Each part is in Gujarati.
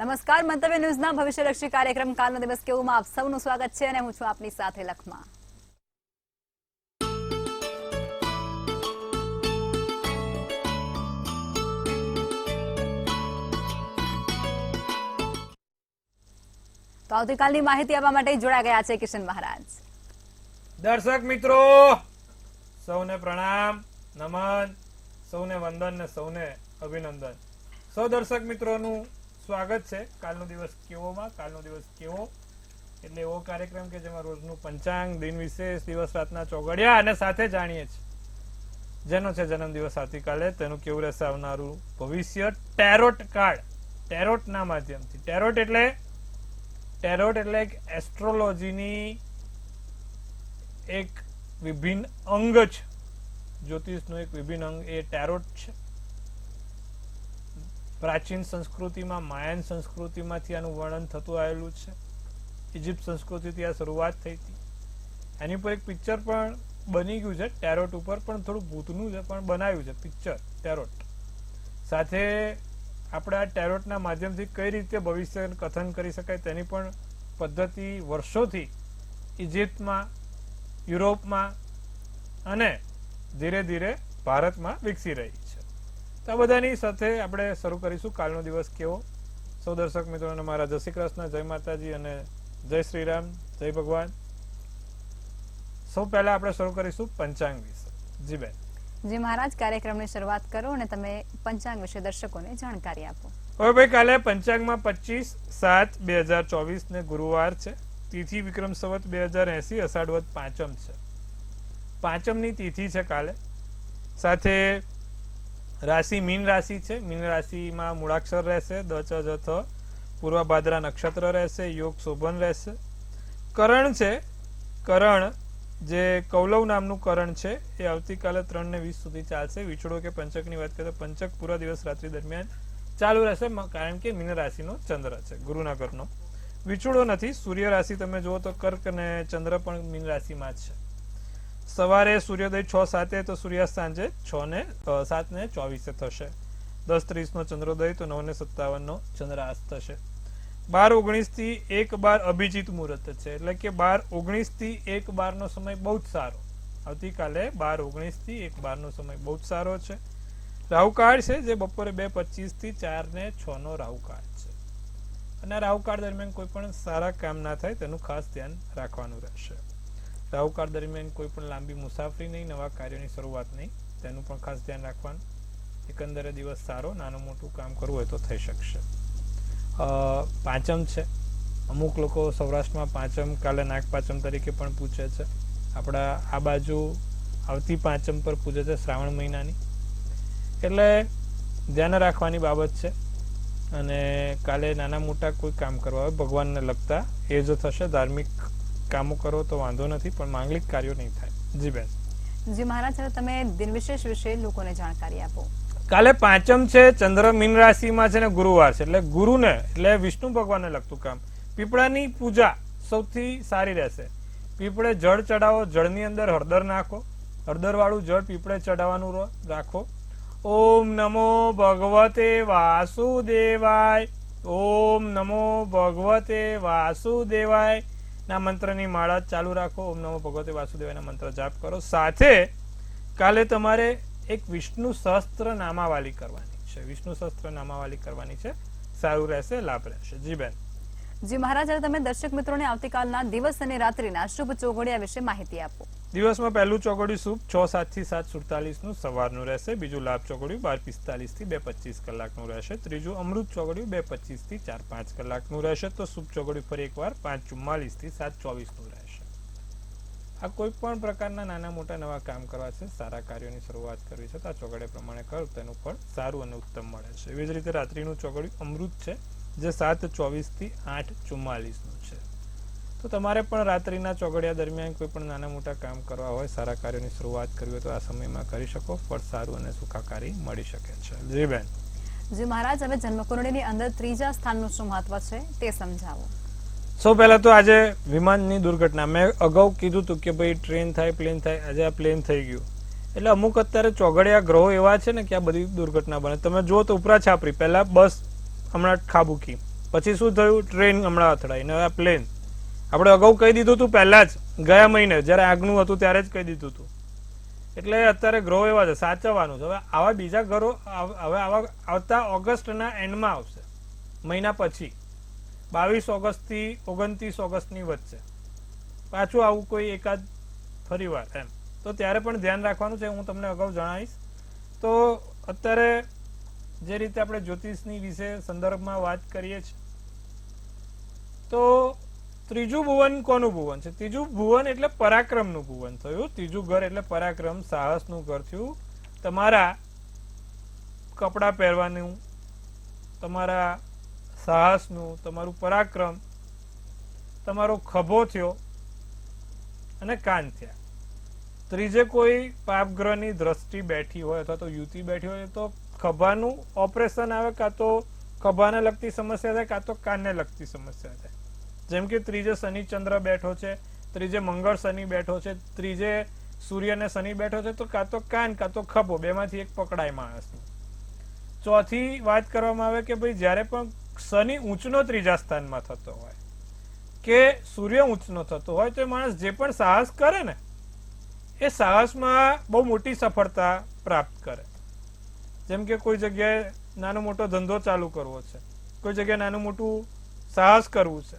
નમસ્કાર, મંતવ્ય ન્યૂઝના ભવિષ્યલક્ષી કાર્યક્રમ કાલનો દિવસ કેવોમાં આપ સૌનું સ્વાગત છે અને હું છું આપની સાથે લખમાં। તો આવતીકાલની માહિતી આપવા માટે જોડાઈ ગયા છે કિશન મહારાજ। દર્શક મિત્રો સૌને પ્રણામ, નમન, સૌને વંદન ને સૌને અભિનંદન। સૌ દર્શક મિત્રોનું સ્વાગત છે કાલનો દિવસ કેવોમાં। કાલનો દિવસ કેવો એટલે એવો કાર્યક્રમ કે જેમાં રોજનું પંચાંગ, દિન વિશેષ, દિવસ રાતના ચોઘડિયા અને સાથે જાણીએ છીએ જેનો છે જન્મદિવસ આવતીકાલે તેનું કેવું રહેશે આવનારું ભવિષ્ય ટેરોટ કાર્ડ, ટેરોટના માધ્યમથી। ટેરોટ એટલે એક એસ્ટ્રોલોજીની એક વિભિન્ન અંગ છે, જ્યોતિષનું એક વિભિન્ન અંગ એ ટેરોટ છે। પ્રાચીન સંસ્કૃતિમાં, માયન સંસ્કૃતિમાંથી આનું વર્ણન થતું આવેલું છે। ઇજિપ્ત સંસ્કૃતિથી આ શરૂઆત થઈ હતી। એની પર એક પિક્ચર પણ બની ગયું છે ટેરોટ ઉપર, પણ થોડું ભૂતનું છે પણ બનાવ્યું છે પિક્ચર ટેરોટ સાથે। આપણે આ ટેરોટના માધ્યમથી કઈ રીતે ભવિષ્ય કથન કરી શકાય તેની પણ પદ્ધતિ વર્ષોથી ઇજિપ્તમાં, યુરોપમાં અને ધીરે ધીરે ભારતમાં વિકસી રહી છે। તો આ બધાની સાથે આપણે શરૂ કરીશું કાલનો દિવસ કેવો। સૌ દર્શક મિત્રોને મારા જય શ્રી કૃષ્ણ, જય માતાજી અને જય શ્રી રામ, જય ભગવાન। સૌ પહેલા આપણે શરૂ કરીશું પંચાંગ વિશે। જી બેન। જી મહારાજ, કાર્યક્રમની શરૂઆત કરો અને તમે પંચાંગ વિશે દર્શકોને જાણકારી આપો। હવે ભાઈ કાલે પંચાંગમાં 25/7/2024 ને ગુરુવાર છે। તિથિ વિક્રમ સંવત 2080 અષાઢ વદ પાંચમ છે। પાંચમની તિથિ છે કાલે। સાથે રાશિ મીન રાશિ છે। મીન રાશિમાં મૂળાક્ષર રહેશે, દ ચ જ થ, પૂર્વ ભાદ્રા નક્ષત્ર રહેશે, યોગ શોભન રહેશે। કરણ છે, કરણ જે કૌલવ નામનું કરણ છે એ આવતીકાલે 3 ને 20 સુધી ચાલશે। વિછોડો કે પંચકની વાત કરીએ તો પંચક પૂરા દિવસ રાત્રિ દરમિયાન ચાલુ રહેશે, કારણ કે મીન રાશિનો ચંદ્ર છે, ગુરુના ઘરનો વિછોડો નથી। સૂર્ય રાશિ તમે જુઓ તો કર્ક અને ચંદ્ર પણ મીન રાશિમાં જ છે। સવારે સૂર્યોદય 6:07 તો સૂર્યાસ્ત સાંજે 7:24 થશે। 10:30 નો ચંદ્રોદય તો 9:57 નો ચંદ્રાસ્ત થશે। 12:19 થી 1:12 અભિજીત મુહૂર્ત છે, એટલે કે 12:19 થી 1:12 નો સમય બહુ જ સારો। આવતીકાલે 12:19 થી 1:12 નો સમય બહુ જ સારો છે। રાહુકાળ છે જે બપોરે 2:25 થી 4:06 નો રાહુકાળ છે, અને રાહુકાળ દરમિયાન કોઈ પણ સારા કામ ના થાય તેનું ખાસ ધ્યાન રાખવાનું રહેશે। રાહુકાળ દરમિયાન કોઈ પણ લાંબી મુસાફરી નહીં, નવા કાર્યોની શરૂઆત નહીં, તેનું પણ ખાસ ધ્યાન રાખવાનું। એકંદરે દિવસ સારો, નાનું મોટું કામ કરવું હોય તો થઈ શકશે। પાંચમ છે, અમુક લોકો સૌરાષ્ટ્રમાં પાંચમ કાલે નાગ પાંચમ તરીકે પણ પૂછે છે। આપણા આ બાજુ આવતી પાંચમ પર પૂજે છે શ્રાવણ મહિનાની, એટલે ધ્યાન રાખવાની બાબત છે। અને કાલે નાના મોટા કોઈ કામ કરવા હોય ભગવાનને લગતા એ જ થશે। ધાર્મિક કામો કરો તો વાંધો નથી, પણ માંગલિક કાર્યો નહીં થાય। જી બેન। જી મહારાજ, હવે તમે દિન વિશેષ વિશે લોકોને જાણકારી આપો। કાલે પાંચમ છે, ચંદ્ર મીન રાશિમાં છે ને ગુરુવાર છે, એટલે ગુરુને એટલે વિષ્ણુ ભગવાનને લગતું કામ। પીપળાની પૂજા સૌથી સારી રહેશે। પીપળે જળ ચડાવો, જળની અંદર હળદર નાખો, હળદર વાળું જળ પીપળે ચડાવવાનું રાખો। ઓમ નમો ભગવતે વાસુદેવાય, ઓમ નમો ભગવતે વાસુદેવાય ના મંત્રની માળા ચાલુ રાખો। ઓમ નમો ભગવતે વાસુદેવાયના મંત્ર જાપ કરો। સાથે કાલે તમારે એક વિષ્ણુ સહસ્ત્ર નામાવાલી કરવાની છે। વિષ્ણુ સહસ્ત્ર નામાવાલી કરવાની છે, સારું રહેશે, લાભ રહેશે। જી બેન। જી મહારાજ, હવે તમે દર્શક મિત્રોને આવતીકાલના દિવસ અને રાત્રિના શુભ ચોઘડિયા વિશે માહિતી આપો। દિવસમાં પહેલું ચોઘડિયું શુભ 6:07 થી 7:47 નું સવારનું રહેશે। બીજું લાભ ચોઘડિયું 12:45 થી 2:25 કલાકનું રહેશે। ત્રીજું અમૃત ચોઘડિયું 2:25 થી 4:05 કલાકનું રહેશે। તો શુભ ચોઘડિયું ફરી એકવાર 5:44 થી 7:24 નું રહેશે। આ કોઈ પણ પ્રકારના નાના મોટા નવા કામ કરવા છે, સારા કાર્યોની શરૂઆત કરવી છે તો આ ચોઘડિયા પ્રમાણે કરો, તેનું ફળ સારું અને ઉત્તમ મળે છે। એવી જ રીતે રાત્રિનું ચોઘડિયું અમૃત છે જે 7:24 થી 8:44 નું છે। તો તમારે પણ રાત્રિના ચોઘડિયા દરમિયાન કોઈ પણ નાના મોટા કામ કરવા હોય, સારા કાર્યોની શરૂઆત કરવી હોય તો આ સમયમાં કરી શકો, ફળ સારું અને સુખાકારી મળી શકે છે। જી બેન। જી મહારાજ, હવે જન્મકુંડળીની અંદર ત્રીજા સ્થાનનું શું મહત્વ છે તે સમજાવો। સૌ પહેલા તો આજે વિમાનની દુર્ઘટના, મેં અગાઉ કીધું હતું કે ભાઈ ટ્રેન થાય, પ્લેન થાય, આજે આ પ્લેન થઈ ગયું। એટલે અમુક અત્યારે ચોઘડિયા ગ્રહો એવા છે ને કે આ બધી દુર્ઘટના બને। તમે જુઓ તો ઉપરા છાપરી પહેલા બસ હમણાં ખાબુકી, પછી શું થયું? ટ્રેન હમણાં અથડાઈ ને હવે આ પ્લેન. આપણે અગાઉ કહી દીધું હતું પહેલા જ, ગયા મહિને જ્યારે આગનું હતું ત્યારે જ કહી દીધું હતું. એટલે અત્યારે ગ્રહો એવા છે, સાચવવાનું છે. હવે આવા બીજા ગ્રહો હવે આવા આવતા ઓગસ્ટના એન્ડમાં આવશે, મહિના પછી 22 ઓગસ્ટથી 29 ઓગસ્ટની વચ્ચે પાછું આવું કોઈ એકાદ ફરીવાર એમ. તો ત્યારે પણ ધ્યાન રાખવાનું છે, હું તમને અગાઉ જણાવીશ. તો અત્યારે જે રીતે આપણે જ્યોતિષની વિશે સંદર્ભમાં વાત કરીએ છીએ, તો ત્રીજું ભુવન કોનું ભુવન છે? ત્રીજું ભુવન એટલે પરાક્રમનું ભુવન થયું. ત્રીજું ઘર એટલે પરાક્રમ, સાહસનું ઘર થયું. તમારા કપડાં પહેરવાનું, તમારા સાહસનું, તમારું પરાક્રમ, તમારો ખભો થયો અને કાન થયા. ત્રીજે કોઈ પાપગ્રહની દ્રષ્ટિ બેઠી હોય અથવા તો યુતિ બેઠી હોય તો ખભાનું ઓપરેશન આવે, કાં તો ખભાને લગતી સમસ્યા થાય, કાં તો કાનને લગતી સમસ્યા થાય. જેમ કે ત્રીજે શનિ ચંદ્ર બેઠો છે, ત્રીજે મંગળ શનિ બેઠો છે, ત્રીજે સૂર્ય ને શનિ બેઠો છે, તો કાં તો કાન કાં તો ખભો, બેમાંથી એક પકડાય માણસનું. ચોથી વાત કરવામાં આવે કે ભાઈ જ્યારે પણ શનિ ઊંચનો ત્રીજા સ્થાનમાં થતો હોય કે સૂર્ય ઊંચનો થતો હોય તો એ માણસ જે પણ સાહસ કરે ને એ સાહસમાં બહુ મોટી સફળતા પ્રાપ્ત કરે. જેમ કે કોઈ જગ્યાએ નાનો મોટો ધંધો ચાલુ કરવો છે, કોઈ જગ્યાએ નાનું મોટું સાહસ કરવું છે,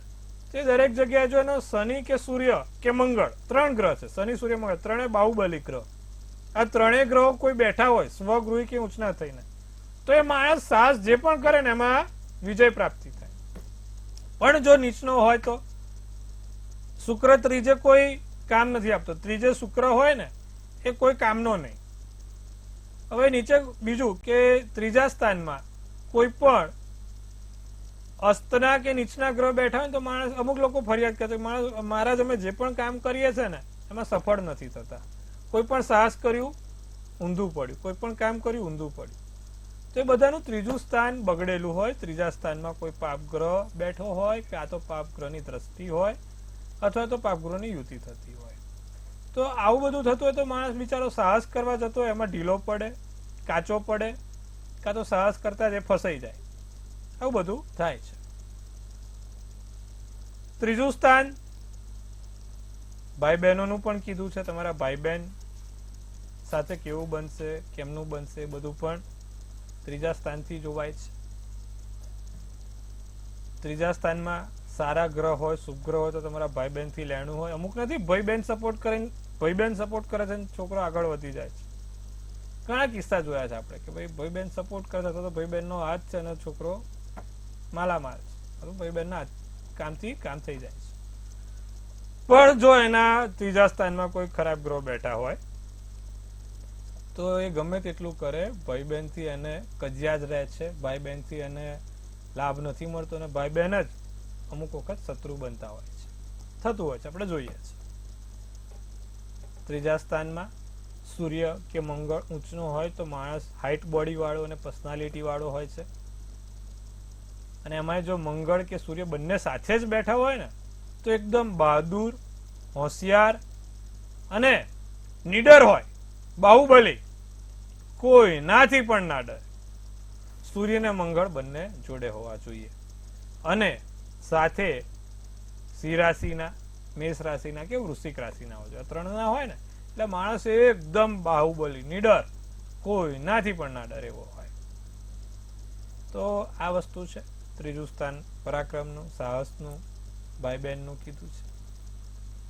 તે દરેક જગ્યાએ જો એનો શનિ કે સૂર્ય કે મંગળ, 3 ગ્રહ છે, શનિ સૂર્ય મંગળ, ત્રણે બાહુબલી ગ્રહ, આ ત્રણેય ગ્રહો કોઈ બેઠા હોય સ્વગૃહી કે ઊંચના થઈને, તો એ માણસ સાહસ જે પણ કરે ને એમાં વિજય પ્રાપ્તિ થાય. પણ જો નીચનો હોય તો શુક્ર ત્રીજે કોઈ કામ નથી આપતો. ત્રીજે શુક્ર હોય ને એ કોઈ કામનો નહીં. હવે નીચે બીજું કે ત્રીજા સ્થાનમાં કોઈ પણ અસ્તના કે નીચના ગ્રહ બેઠા હોય તો માણસ, અમુક લોકો ફરિયાદ કરતા માણસ, મહારાજ અમે જે પણ કામ કરીએ છીએ ને એમાં સફળ નથી થતા. કોઈ પણ સાહસ કર્યું ઊંધું પડ્યું, કોઈ પણ કામ કર્યું ઊંધું પડ્યું. તો એ બધાનું ત્રીજું સ્થાન બગડેલું હોય. ત્રીજા સ્થાનમાં કોઈ પાપગ્રહ બેઠો હોય, કે આ તો પાપગ્રહની દ્રષ્ટિ હોય અથવા તો પાપગ્રહની યુતિ થતી હોય. તો આવું બધું થતું હોય તો માણસ બિચારો સાહસ કરવા જતો હોય એમાં ઢીલો પડે, કાચો પડે, કાં તો સાહસ કરતા જ એ ફસાઈ જાય. આવું બધું થાય છે. ત્રીજું સ્થાન ભાઈ બહેનોનું પણ કીધું છે. તમારા ભાઈ બહેન સાથે કેવું બનશે, કેમનું બનશે, બધું પણ ત્રીજા સ્થાનથી જોવાય છે. ત્રીજા સ્થાનમાં સારા ગ્રહ હોય, શુભ ગ્રહ હોય તો તમારા ભાઈ બહેન થી લેણું હોય. અમુક નથી ભાઈ બહેન સપોર્ટ કરીને, ભાઈ બહેન સપોર્ટ કરે છે છોકરો આગળ વધી જાય છે. ઘણા કિસ્સા જોયા છે આપણે કે ભાઈ ભાઈ બહેન સપોર્ટ કરે છે તો ભાઈ બહેનનો હાથ છે અને છોકરો માલામાલ છે, ભાઈ બહેનના કામથી કામ થઈ જાય છે. પણ જો એના ત્રીજા સ્થાનમાં કોઈ ખરાબ ગ્રહ બેઠા હોય તો એ ગમે તેટલું કરે, ભાઈ બહેન થી એને કજિયા જ રહે છે, ભાઈ બહેન થી એને લાભ નથી મળતો અને ભાઈ બહેન જ અમુક વખત શત્રુ બનતા હોય છે. થતું હોય છે, આપણે જોઈએ છે. ત્રીજા સ્થાનમાં સૂર્ય કે મંગળ ઊંચનો હોય તો માણસ હાઈટ બોડી વાળો અને પર્સનાલિટી વાળો હોય છે. અને એમાં જો મંગળ કે સૂર્ય બંને સાથે જ બેઠા હોય ને તો એકદમ બહાદુર, હોશિયાર અને નીડર હોય, બાહુબલી, કોઈ નાથી પણ ના ડરે. સૂર્ય ને મંગળ બંને જોડે હોવા જોઈએ. અને સાથે સિંહ રાશિના, મેષ રાશિના કે વૃશ્ચિક રાશિના હોય, 3 ના હોય ને એટલે માણસ એકદમ બાહુબલી, નીડર, કોઈ નાથી પણ ના ડરે એવો હોય. તો આ વસ્તુ છે. ત્રીજું સ્થાન પરાક્રમનું, સાહસનું, ભાઈ બહેનનું કીધું છે.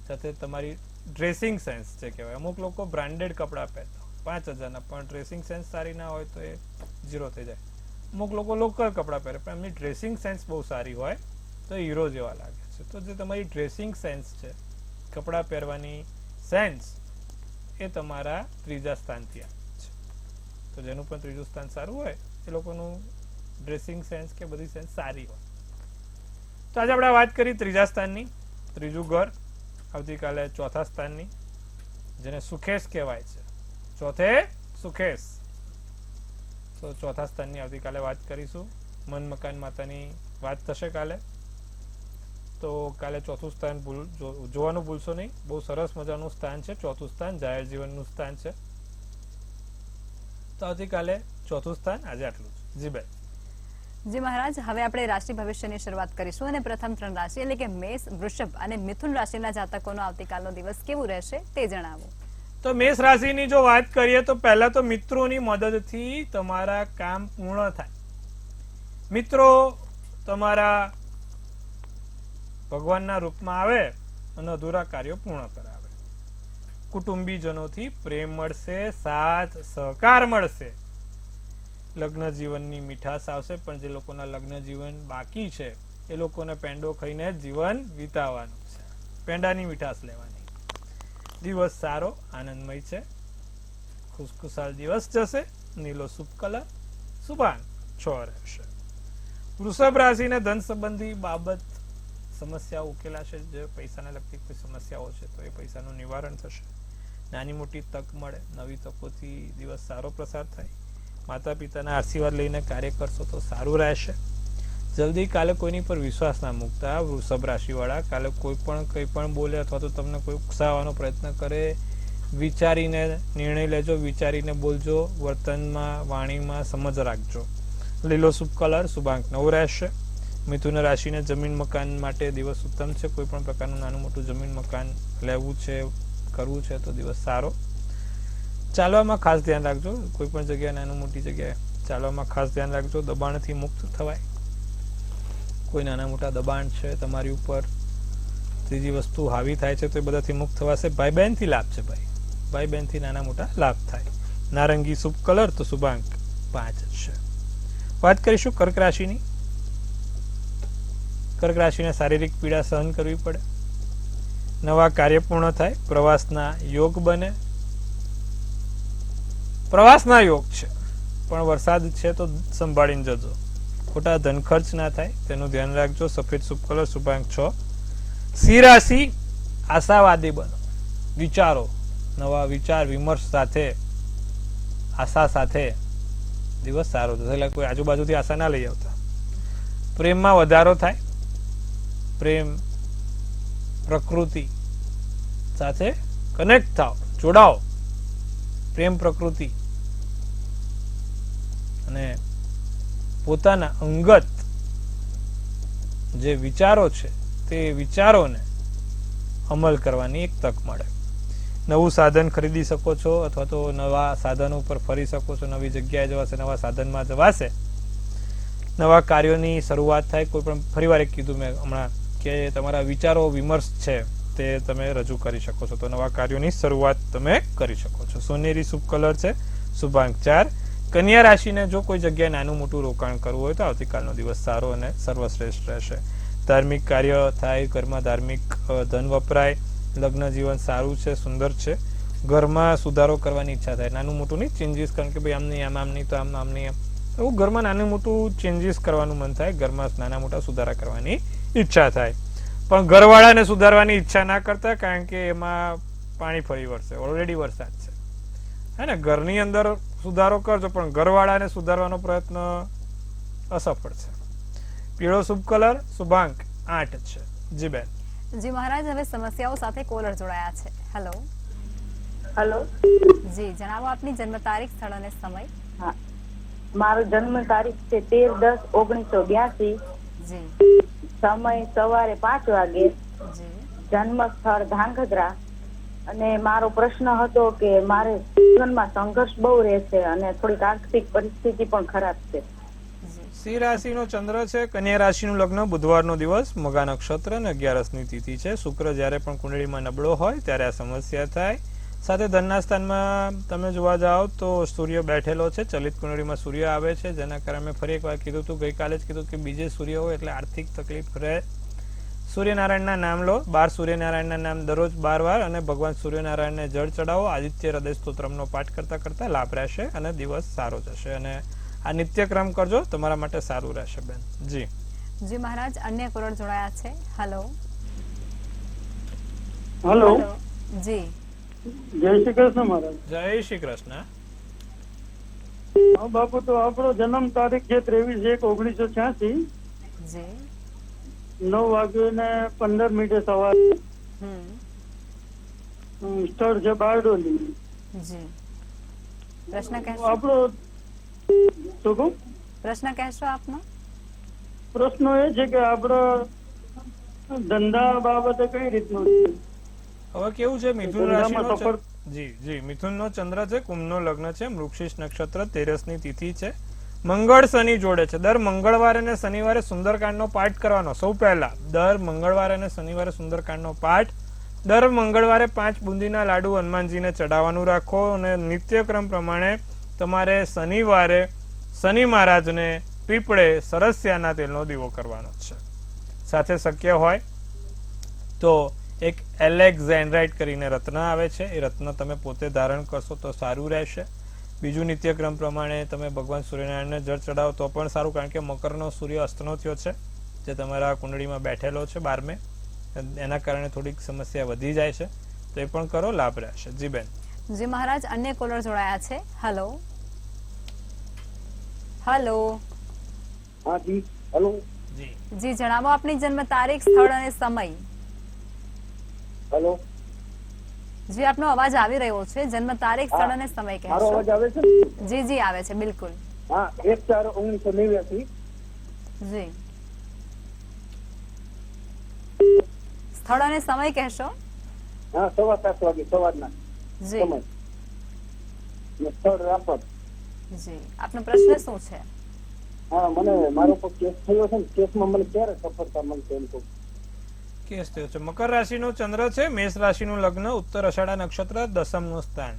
સાથે તમારી ડ્રેસિંગ સેન્સ છે કહેવાય. અમુક લોકો બ્રાન્ડેડ કપડાં પહેરતા હોય 5000ના, પણ ડ્રેસિંગ સેન્સ સારી ના હોય તો એ 0 થઈ જાય. અમુક લોકો લોકલ કપડાં પહેરે પણ એમની ડ્રેસિંગ સેન્સ બહુ સારી હોય તો હીરો જેવા લાગે છે. તો જે તમારી ડ્રેસિંગ સેન્સ છે, કપડાં પહેરવાની સેન્સ, એ તમારા ત્રીજા સ્થાનથી આવે છે. તો જેનું પણ ત્રીજું સ્થાન સારું હોય એ લોકોનું ડ્રેસિંગ સેન્સ કે બધી સેન્સ સારી હોય. તો આજે આપણે વાત કરી ત્રીજા સ્થાનની, ત્રીજું ઘર. આવતીકાલે ચોથા સ્થાનની, જેને સુખેશ કહેવાય છે. ચોથે સુખેશ. તો ચોથા સ્થાનની આવતીકાલે વાત કરીશું. મન મકાન માતાની વાત થશે કાલે. તો કાલે ચોથું સ્થાન જોવાનું ભૂલશો નહીં. બહુ સરસ મજાનું સ્થાન છે ચોથું સ્થાન, જાહેર જીવનનું સ્થાન છે. તો આવતીકાલે ચોથું સ્થાન. આજે આટલું જ. જી ભાઈ. જી મહારાજ, હવે આપણે રાશિ ભવિષ્યની શરૂઆત કરીશું અને પ્રથમ 3 રાશિ એટલે કે મેષ, વૃષભ અને મિથુન રાશિના જાતકોનો આવતીકાલનો દિવસ કેવું રહેશે તે જણાવો. તો મેષ રાશિની જો વાત કરીએ તો પહેલા તો મિત્રોની મદદથી તમારા કામ પૂર્ણ થાય. મિત્રો તમારા ભગવાનના રૂપમાં આવે અને અધૂરા કાર્યો પૂર્ણ કરાવે. કુટુંબીજનોથી પ્રેમ મળશે, સાથ સહકાર મળશે. લગ્ન જીવનની મીઠાશ આવશે, પણ જે લોકોના લગ્ન જીવન બાકી છે એ લોકોને પેંડો ખાઈને જીવન વિતાવવાનું છે. પેંડાની મીઠાશ લેવાની. દિવસ સારો આનંદમય છે. ખુશખુશાલ દિવસ જશે. નીલો શુભ કલર શુભાંગ 6 રહેશે. વૃષભ રાશિને ધન સંબંધી બાબત સમસ્યાઓ ઉકેલાશે. જે પૈસાને લગતી કોઈ સમસ્યાઓ છે તો એ પૈસાનું નિવારણ થશે. નાની મોટી તક મળે. નવી તકોથી દિવસ સારો પ્રસાર થાય. માતા પિતાના આશીર્વાદ લઈને કાર્ય કરશો તો સારું રહેશે. જલ્દી કાલે કોઈની પર વિશ્વાસ ના મૂકતા વૃષભ રાશિવાળા. કાલે કોઈ પણ કંઈ પણ બોલે અથવા તો તમને કોઈ ઉકસાવવાનો પ્રયત્ન કરે, વિચારીને નિર્ણય લેજો, વિચારીને બોલજો. વર્તનમાં વાણીમાં સમજ રાખજો. લીલો શુભ કલર શુભાંક 9 રહેશે. મિથુન રાશિને જમીન મકાન માટે દિવસ ઉત્તમ છે. કોઈ પણ પ્રકારનું નાનું મોટું જમીન મકાન લેવું છે, કરવું છે તો દિવસ સારો. ચાલવામાં ખાસ ધ્યાન રાખજો. કોઈ પણ જગ્યાએ નાનું મોટી જગ્યાએ ચાલવામાં ખાસ ધ્યાન રાખજો. દબાણથી મુક્ત થવાય. કોઈ નાના મોટા દબાણ છે તમારી ઉપર, ત્રીજી વસ્તુ હાવી થાય છે તો એ બધાથી મુક્ત થવાશે. ભાઈ બહેનથી લાભ છે. ભાઈ બહેનથી નાના મોટા લાભ થાય. નારંગી શુભ કલર તો શુભાંક 5 છે. વાત કરીશું કર્ક રાશિની. કર્ક રાશિને શારીરિક પીડા સહન કરવી પડે. નવા કાર્ય પૂર્ણ થાય. પ્રવાસના યોગ બને. પ્રવાસના યોગ છે પણ વરસાદ છે તો સંભાળીને જજો. ખોટા ધન ખર્ચ ના થાય તેનું ધ્યાન રાખજો. સફેદ શુભ કલર શુભાંક 6. સિંહ રાશિ આશાવાદી બનો. વિચારો, નવા વિચાર વિમર્શ સાથે, આશા સાથે દિવસ સારો થશે. એટલે કોઈ આજુબાજુથી આશા ના લઈ આવતા. પ્રેમમાં વધારો થાય. પ્રેમ પ્રકૃતિ સાથે કનેક્ટ થાવ, જોડાઓ. પ્રેમ પ્રકૃતિ અને પોતાના અંગત જે વિચારો છે તે વિચારોને અમલ કરવાની એક તક મળે. નવું સાધન ખરીદી શકો છો અથવા તો નવા સાધનો ઉપર ફરી શકો છો. નવી જગ્યાએ જવાશે, નવા સાધનમાં જવાશે. નવા કાર્યોની શરૂઆત થાય. કોઈ પણ ફરીવાર એક કીધું મેં હમણાં કે તમારા વિચારો વિમર્શ છે તે તમે રજૂ કરી શકો છો તો નવા કાર્યોની શરૂઆત તમે કરી શકો છો. સોનેરી શુભ કલર છે શુભાંક 4. કન્યા રાશિને જો કોઈ જગ્યાએ નાનું મોટું રોકાણ કરવું હોય તો આવતીકાલનો દિવસ સારો અને સર્વશ્રેષ્ઠ રહેશે. ધાર્મિક કાર્ય થાય. ઘરમાં ધાર્મિક ધન વપરાય. લગ્ન જીવન સારું છે, સુંદર છે. ઘરમાં સુધારો કરવાની ઈચ્છા થાય. નાનું મોટું નહીં, ચેન્જીસ. કારણ કે ભાઈ આમ નહીં, આમ નહીં તો આમ નહીં, એમ એવું ઘરમાં નાનું મોટું ચેન્જીસ કરવાનું મન થાય. ઘરમાં નાના મોટા સુધારા કરવાની ઈચ્છા થાય. પણ ઘરવાળાને સુધારવાની ઈચ્છા ના કરતા, કારણ કે એમાં પાણી ફરી વળશે. ઓલરેડી વરસાદ છે હે ને. ઘરની અંદર સુધારો કરજો પણ ઘરવાળાને સુધારવાનો પ્રયત્ન અસફળ છે. પીળો શુભ કલર શુભાંક 8 છે. જી બેન. જી મહારાજ, હવે સમસ્યાઓ સાથે કોલર જોડાયા છે. Hello hello. જી, જણાવો આપની જન્મ તારીખ, સ્થળ અને સમય. હા, મારો જન્મ તારીખ છે 13/10/1982. જી. સમય સવારે 5 વાગે. જી. જન્મ સ્થળ ધાંગધ્રા. અને મારો પ્રશ્ન હતો કે મારે જીવનમાં સંઘર્ષ બહુ રહે છે અને થોડીક આર્થિક પરિસ્થિતિ પણ ખરાબ છે. સિંહ રાશિનો ચંદ્ર છે. કન્યા રાશિનું લગ્ન. બુધવારનો દિવસ. મગા નક્ષત્ર અને 11ની તિથિ છે. શુક્ર જ્યારે પણ કુંડળીમાં નબળો હોય ત્યારે આ સમસ્યા થાય. સાથે ધનના સ્થાનમાં તમે જોવા જાઓ તો સૂર્ય બેઠેલો છે. ચલિત કુંડળીમાં સૂર્ય આવે છે, જેના કારણે મેં ફરી એકવાર કીધું હતું, ગઈકાલે જ કીધું કે બીજે સૂર્ય હોય એટલે આર્થિક તકલીફ રહે. સૂર્યનારાયણના નામ લો. 12 સૂર્યનારાયણના નામ દરરોજ 12 વાર અને ભગવાન સૂર્યનારાયણને જળ ચડાવો. આદિત્ય હૃદય સ્તોત્રમનો પાઠ કરતા કરતા લાભ રહેશે અને દિવસ સારો જશે. અને આ નિત્યક્રમ કરજો, તમારા માટે સારું રહેશે બેન. જી. જી મહારાજ, અન્ય કોલર જોડાયા છે. Hello hello. જી. જય શ્રી કૃષ્ણ મહારાજ. જય શ્રી કૃષ્ણ. હા બાપુ, તો આપણો જન્મ તારીખ છે 23/1/1986. જી. 9:15 સવારે. હમ. સ્થળ છે બારડોલી. જી. પ્રશ્ન કહેશો? આપણો શું કહું? પ્રશ્ન કહેશો આપનો? પ્રશ્ન એ છે કે આપણે ધંધા બાબતે કઈ રીતનું છે? હવે કેવું છે, મિથુન ધંધામાં રાશિનો સફળ- જી મિથુનનો ચંદ્ર છે, કુંભનો લગ્ન છે, મૃગશીર્ષ નક્ષત્ર, 13ની તિથિ છે, મંગળ શનિ જોડે છે. દર મંગળવારે અને શનિવારે સુંદરકાંડનો પાઠ કરવાનો. સૌ પહેલા દર મંગળવારે અને શનિવારે સુંદરકાંડનો પાઠ, દર મંગળવારે 5 બુંદીના લાડુ હનુમાનજીને ચડાવવાનું રાખો અને નિત્યક્રમ પ્રમાણે તમારે શનિવારે શનિ મહારાજને પીપળે સરસ્યાના તેલનો દીવો કરવાનો છે. સાથે શક્ય હોય તો એક એલેક્ઝેન્ડ્રાઇટ કરીને રત્ન આવે છે, એ રત્ન તમે પોતે ધારણ કરશો તો સારું રહેશે. બીજું નિત્યક્રમ પ્રમાણે તમે ભગવાન સૂર્યનારાયણને જળ ચડાવો તો પણ સારું, કારણ કે મકરનો સૂર્ય અસ્તનો થયો છે, જે તમારા કુંડળીમાં બેઠેલો છે 12મે, એના કારણે થોડીક સમસ્યા વધી જાય છે, તો એ પણ કરો, લાભ રહેશે. જી બેન. જી મહારાજ, અન્ય કોલર જોડાયા છે. Hello hello. હા જી, હેલો. જી જી જણાવો આપની જન્મ તારીખ, સ્થળ અને સમય. હેલો, જી આપનો અવાજ આવી રહ્યો છે. જન્મ તારીખ, સ્થળ અને સમય મારો કહેશો. અવાજ આવે છે? જી જી આવે છે, બિલકુલ. હા, 1/4/1989. જી. સ્થળ અને સમય કહેશો. હા, 7:15 વાગે સવારના જી સમય. ને સ્થળ રાપર. જી આપનો પ્રશ્ન શું છે? હા, મને મારો પર કેસ થયો છે ને, કેસમાં મને ક્યારે સફળતા મળશે એમ કહું. કેસ થયો છે. મકર રાશિનો ચંદ્ર છે, મેષ રાશિનું લગ્ન, ઉત્તર અષાઢા નક્ષત્ર, 10મનું સ્થાન.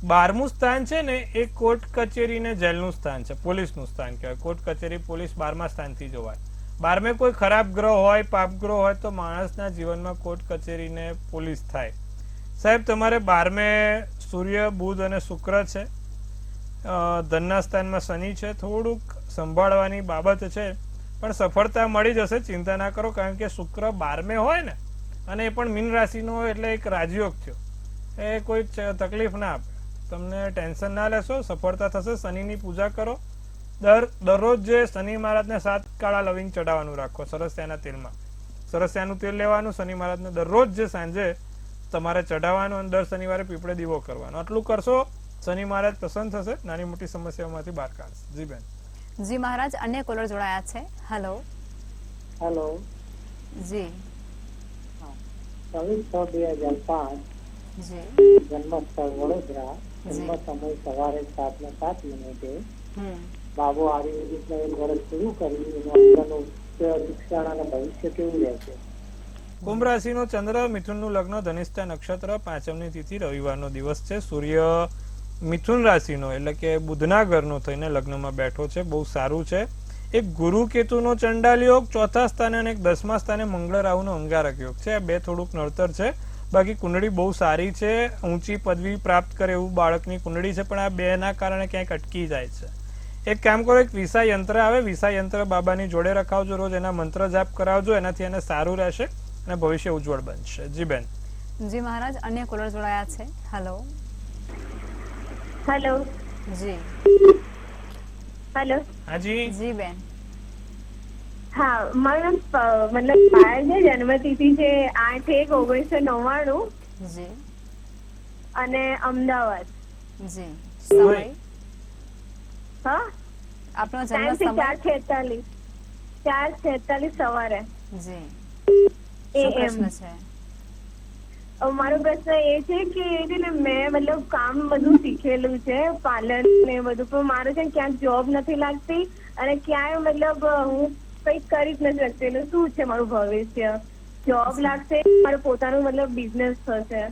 12મું સ્થાન છે ને એ કોર્ટ કચેરી ને જેલનું સ્થાન છે, પોલીસનું સ્થાન કહેવાય. કોર્ટ કચેરી પોલીસ 12મા સ્થાનથી જોવાય. 12મે કોઈ ખરાબ ગ્રહ હોય, પાપ ગ્રહ હોય તો માણસના જીવનમાં કોર્ટ કચેરી ને પોલીસ થાય. સાહેબ, તમારે 12મે સૂર્ય, બુધ અને શુક્ર છે, ધનના સ્થાનમાં શનિ છે, થોડુંક સંભાળવાની બાબત છે, પણ સફળતા મળી જશે, ચિંતા ના કરો. કારણ કે શુક્ર 12મે હોય ને, અને એ પણ મીન રાશિનો હોય એટલે એક રાજયોગ થયો, એ કોઈ તકલીફ ના આપે. તમને ટેન્શન ના લેશો, સફળતા થશે. શનિની પૂજા કરો. દરરોજ જે શનિ મહારાજને 7 કાળા લવિંગ ચડાવવાનું રાખો સરસ્યાના તેલમાં. સરસ્યાનું તેલ લેવાનું, શનિ મહારાજને દરરોજ જે સાંજે તમારે ચડાવવાનું, અને દર શનિવારે પીપળે દીવો કરવાનો. આટલું કરશો, શનિ મહારાજ પ્રસન્ન થશે, નાની મોટી સમસ્યાઓમાંથી બહાર કાઢશે. જી બેન. જી મહારાજ, અન્ય કોલર જોડાયા છે. Hello hello. જી 24/6/2005. જી જન્મ સ્થળ વડોદરા. જન્મ સમય સવારે 7:07. બાબુ આયુર્વેદિક નું 1 વર્ષ પૂરું કર્યું, એનું આગળનું શિક્ષણ અને ભવિષ્ય કેવું રહેશે? કુંભ રાશિનો ચંદ્ર, મિથુનનું લગ્ન, ધનિષ્ઠા નક્ષત્ર, 5મની તિથિ, રવિવારનો દિવસ છે. સૂર્ય મિથુન રાશિનો એટલે કે બુધના ઘરનો થઈને લગ્નમાં બેઠો છે, બહુ સારું છે. એક ગુરુ કેતુનો ચંડાલ યોગ 4થા સ્થાને અને એક 10મા સ્થાને મંગળ રાહુનો અંગારક યોગ છે. આ બે થોડુંક નડતર છે, બાકી કુંડળી બહુ સારી છે. ઊંચી પદવી પ્રાપ્ત કરે એવું બાળકની કુંડળી છે, પણ આ બેના કારણે ક્યાંક અટકી જાય છે. એક કામ કરો, એક વિસા યંત્ર આવે, વિસા યંત્ર બાબાની જોડે રખાવજો, રોજ એના મંત્ર જાપ કરાવજો, એનાથી એને સારું રહેશે અને ભવિષ્ય ઉજ્જવળ બનશે. જી બેન. જી મહારાજ, અન્ય કોલર જોડાયા છે. હેલો હેલો જી હેલો. હાજી. જી બેન. હા, મારું મતલબ પાયલની જન્મતિથિ છે 8/1/1999 જી અને અમદાવાદ. જી સમય હા, આપનો જન્મ ટાઈમ છે સમય. 4:46 4:46 સવારે જી શું AM. પ્રશ્ન છે? મારો પ્રશ્ન એ છે કે છે ને, મેં મતલબ કામ બધું શીખેલું છે, પાર્લર ને બધું, પણ મારે છે ને ક્યાંક જોબ નથી લાગતી અને ક્યાંય મતલબ હું કંઈક કરી જ નથી શકતી. એટલે શું છે મારું ભવિષ્ય? જોબ લાગશે, મારું પોતાનું મતલબ બિઝનેસ થશે.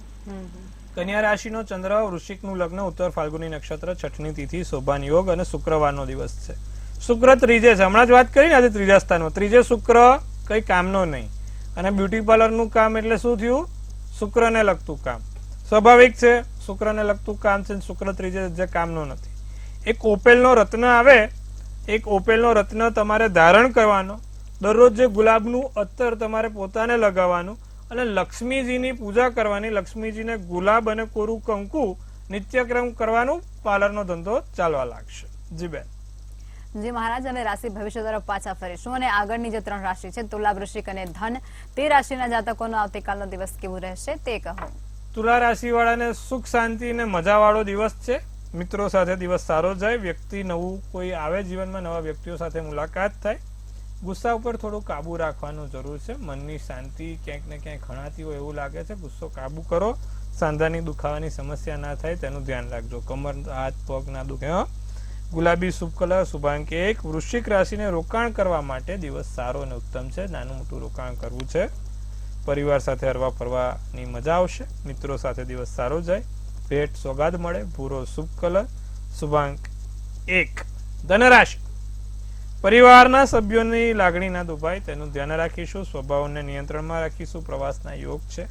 કન્યા રાશિનો ચંદ્ર, વૃશ્ચિકનું લગ્ન, ઉત્તર ફાલ્ગુની નક્ષત્ર, 6ઠની તિથિ, શોભાન યોગ અને શુક્રવારનો દિવસ છે. શુક્ર ત્રીજે છે, હમણાં જ વાત કરી ને, આજે 3જા સ્થાનમાં. ત્રીજે શુક્ર કઈ કામનો નહીં, અને બ્યુટી પાર્લરનું કામ એટલે શું થયું? શુક્રને લગતું કામ. સ્વાભાવિક છે, શુક્રને લગતું કામ છે, શુક્ર ત્રીજે જે કામનો નથી. એક ઓપેલનો રત્ન આવે, એક ઓપેલનો રત્ન તમારે ધારણ કરવાનો, દરરોજ જે ગુલાબનું અત્તર તમારે પોતાને લગાવવાનું, અને લક્ષ્મીજીની પૂજા કરવાની, લક્ષ્મીજીને ગુલાબ અને કોરું કંકુ નિત્યક્રમ કરવાનું, પાર્લરનો ધંધો ચાલવા લાગશે. જી બેન. જી મહારાજ, હવે રાશિ ભવિષ્ય તરફ પાછા ફરીશું અને આગળની જે 3 રાશિ છે, તુલા, વૃશ્ચિક અને ધન, તે રાશિના જાતકોનો આવતીકાલનો દિવસ કેવું રહેશે તે કહો. તુલા રાશિ વાળાને સુખ શાંતિ અને મજા વાળો દિવસ છે. મિત્રો સાથે દિવસ સારો જાય, વ્યક્તિ નવું કોઈ આવે જીવનમાં, નવા વ્યક્તિઓ સાથે મુલાકાત થાય, ગુસ્સા ઉપર થોડું કાબુ રાખવાનું જરૂર છે. મનની શાંતિ ક્યાંક ને ક્યાંક ખણાતી હોય એવું લાગે છે. ગુસ્સો કાબુ કરો. સાંધાની દુખાવાની સમસ્યા ના થાય તેનું ધ્યાન રાખજો. કમર, હાથ, પગ ના દુખે. ગુલાબી શુભ કલર, શુભાંક 1. વૃશ્ચિક રાશિને રોકાણ કરવા માટે દિવસ સારો અને ઉત્તમ છે. નાનું મોટું રોકાણ કરવું છે. પરિવાર સાથે હરવા ફરવાની મજા આવશે. મિત્રો સાથે દિવસ સારો જાય. ભેટ સોગાદ મળે. ભૂરો શુભ કલર, શુભાંક 1. ધનરાશિ, પરિવારના સભ્યોની લાગણી ના દુભાય તેનું ધ્યાન રાખીશું. સ્વભાવને નિયંત્રણમાં રાખીશું. પ્રવાસના યોગ છે.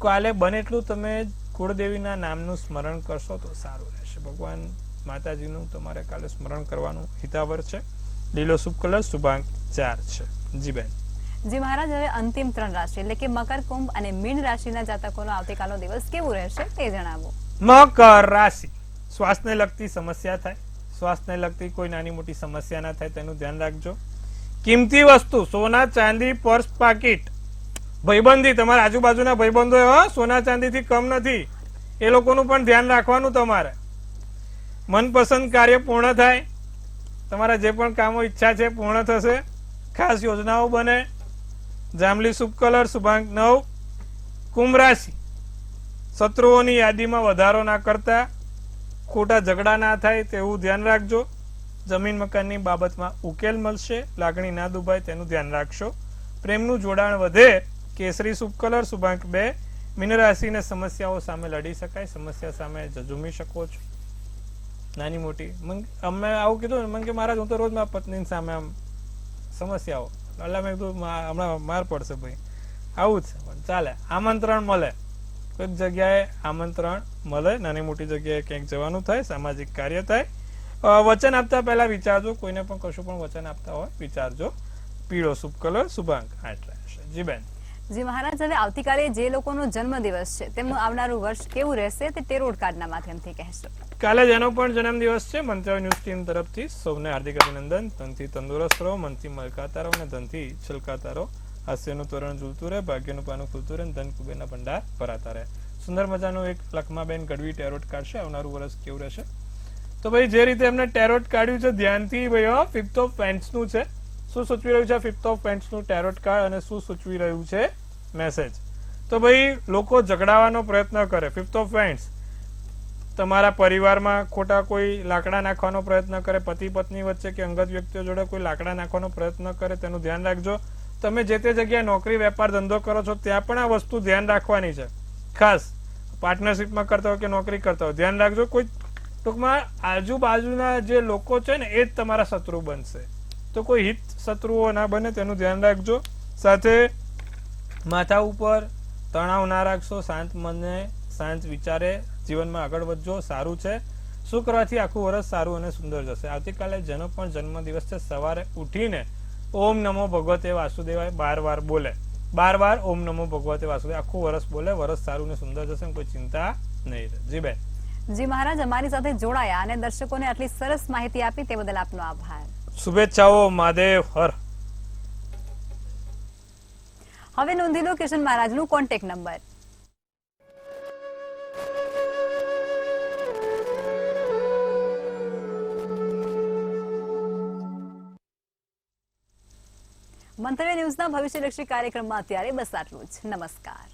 કાલે બને એટલું તમે કુળદેવીના નામનું સ્મરણ કરશો તો સારું રહેશે. ભગવાન માતાજીનું તમારે કાલે સ્મરણ કરવાનું હિતાવર છે. લીલો શુભ કલર, શુભાંક 4 છે. જી બેન. જી મહારાજ, હવે અંતિમ 3 રાશિ એટલે કે મકર, કુંભ અને મીન રાશિના જાતકોનો આવતીકાલનો દિવસ કેવું રહેશે તે જણાવો. મકર રાશિ, શ્વાસને લગતી સમસ્યા થાય. શ્વાસને લગતી કોઈ નાની મોટી સમસ્યા ના થાય તેનું ધ્યાન રાખજો. કિંમતી વસ્તુ, સોના, ચાંદી, પર્સ, પાકીટ, ભાઈબંધી, તમારા આજુબાજુના ભાઈબંધો એવા સોના ચાંદીથી કમ નથી, એ લોકોનું પણ ધ્યાન રાખવાનું. તમારે મનપસંદ કાર્ય પૂર્ણ થાય. તમારા જે પણ કામો ઈચ્છા છે પૂર્ણ થશે. ખાસ યોજનાઓ બને. જાંબલી શુભ કલર, શુભાંક 9. કુંભ રાશિ, શત્રુઓની યાદીમાં વધારો ના કરતા. ખોટા ઝઘડા ના થાય તેવું ધ્યાન રાખજો. જમીન મકાનની બાબતમાં ઉકેલ મળશે. લાગણી ના દુભાય તેનું ધ્યાન રાખશો. પ્રેમનું જોડાણ વધે. કેસરી શુભ કલર, શુભાંક 2. મીન રાશિને સમસ્યાઓ સામે લડી શકાય. સમસ્યા સામે ઝઝૂમી શકો છો. નાની મોટી અમે આવું કીધું મને કે મહારાજ હું તો રોજ મારા પત્ની સામે આમ સમસ્યાઓ એટલે મેં કીધું હમણાં માર પડશે ભાઈ, આવું જ છે પણ ચાલે. આમંત્રણ મળે, કોઈક જગ્યાએ આમંત્રણ મળે. નાની મોટી જગ્યાએ ક્યાંક જવાનું થાય. સામાજિક કાર્ય થાય. વચન આપતા પહેલા વિચારજો. કોઈને પણ કશું પણ વચન આપતા હોય વિચારજો. પીળો શુભ કલર, શુભાંક 8 રહેશે. જી બેન. જી મહારાજ, હવે આવતીકાલે જે લોકોનો જન્મદિવસ છે તેમનું આવનારું વર્ષ કેવું રહેશે તે ટેરોટ કાર્ડના માધ્યમથી કહેશો. કાલે જેનો પણ જન્મદિવસ છે, મંત્રાવ ન્યૂઝ ટીમ તરફથી સૌને હાર્દિક અભિનંદન. તનથી તંદુરસ્ત રહો, મનથી મલકાતા રહો અને ધનથી છલકાતા રહો. હાસ્યનું તોરણ ઝૂલતું રહે, ભાગ્યનું પાનું ખુલતું રહે, ધન કુબેરના ભંડાર ભરાતા રહે. સુંદર મજાનું એક લખમાબેન ગઢવી ટેરોટ કાર્ડ છે. આવનારું વર્ષ કેવું રહેશે? તો ભાઈ જે રીતે એમને ટેરોટ કાઢ્યું છે ધ્યાનથી ભાઈ 5th ઓફ પેન્ટ્સનું છે. શું સૂચવી રહ્યું છે 5th ઓફ પેન્ટ્સનું ટેરોટ કાર્ડ અને શું સૂચવી રહ્યું છે મેસેજ? તો ભાઈ લોકો ઝઘડાવાનો પ્રયત્ન કરે. 5th ઓફ પેન્ટ્સ તમારા પરિવારમાં ખોટા કોઈ લાકડા નાખવાનો પ્રયત્ન કરે. પતિ પત્ની વચ્ચે કે અંગત વ્યક્તિઓ જોડે કોઈ લાકડા નાખવાનો પ્રયત્ન કરે તેનું ધ્યાન રાખજો. તમે જે તે જગ્યાએ નોકરી, વેપાર, ધંધો કરો છો ત્યાં પણ આ વસ્તુ ધ્યાન રાખવાની છે. ખાસ પાર્ટનરશિપમાં કરતા હોય કે નોકરી કરતા હોય ધ્યાન રાખજો. કોઈ ટૂંકમાં આજુબાજુના જે લોકો છે ને એ જ તમારા શત્રુ બનશે. તો કોઈ હિત શત્રુઓ ના બને તેનું ધ્યાન રાખજો. સાથે માથા ઉપર તણાવ ના રાખશો. શાંત મને, શાંત વિચારે જીવનમાં આગળ વધજો. સારું છે. શું કરવાથી આખું વર્ષ સારું અને સુંદર જશે? આવતીકાલે જેનો પણ જન્મદિવસ છે સવારે ઉઠીને ઓમ નમો ભગવતે વાસુદેવાય 12 વાર બોલે. 12 વાર ઓમ નમો ભગવતે વાસુદેવ આખું વર્ષ બોલે. વર્ષ સારું ને સુંદર જશે. કોઈ ચિંતા નહીં રહે. જી બેન. જી મહારાજ, અમારી સાથે જોડાયા અને દર્શકોને આટલી સરસ માહિતી આપી તે બદલ આપનો આભાર. શુભેચ્છાઓ. મહાદેવ હર. હવે નોંધી લો કિશન મહારાજનું કોન્ટેક્ટ નંબર. મંતવ્ય ન્યૂઝના ભવિષ્યલક્ષી કાર્યક્રમમાં અત્યારે બસ આટલું જ. નમસ્કાર.